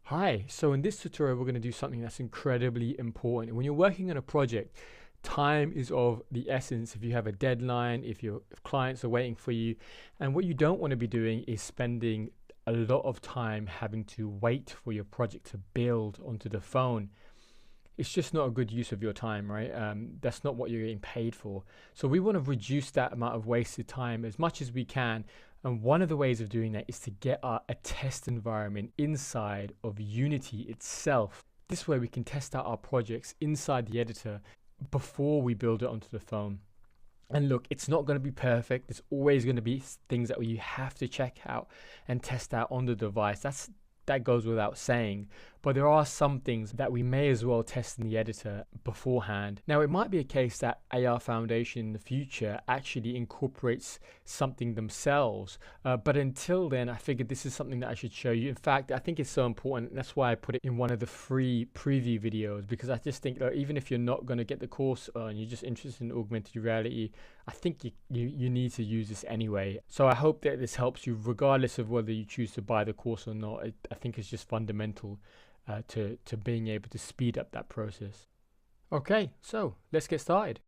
Hi, so in this tutorial we're going to do something that's incredibly important. When you're working on a project, time is of the essence. If you have a deadline, if clients are waiting for you, and what you don't want to be doing is spending a lot of time having to wait for your project to build onto the phone. It's just not a good use of your time, right? That's not what you're getting paid for. So we want to reduce that amount of wasted time as much as we can. And one of the ways of doing that is to get a test environment inside of Unity itself. This way we can test out our projects inside the editor before we build it onto the phone. And look, it's not going to be perfect. There's always going to be things that you have to check out and test out on the device. That goes without saying, but there are some things that we may as well test in the editor beforehand. Now, it might be a case that ARFoundation in the future actually incorporates something themselves, but until then, I figured this is something that I should show you. In fact, I think it's so important, and that's why I put it in one of the free preview videos, because I just think that even if you're not going to get the course and you're just interested in augmented reality, I think you need to use this anyway. So I hope that this helps you regardless of whether you choose to buy the course or not. I think it's just fundamental to being able to speed up that process. Okay, so let's get started.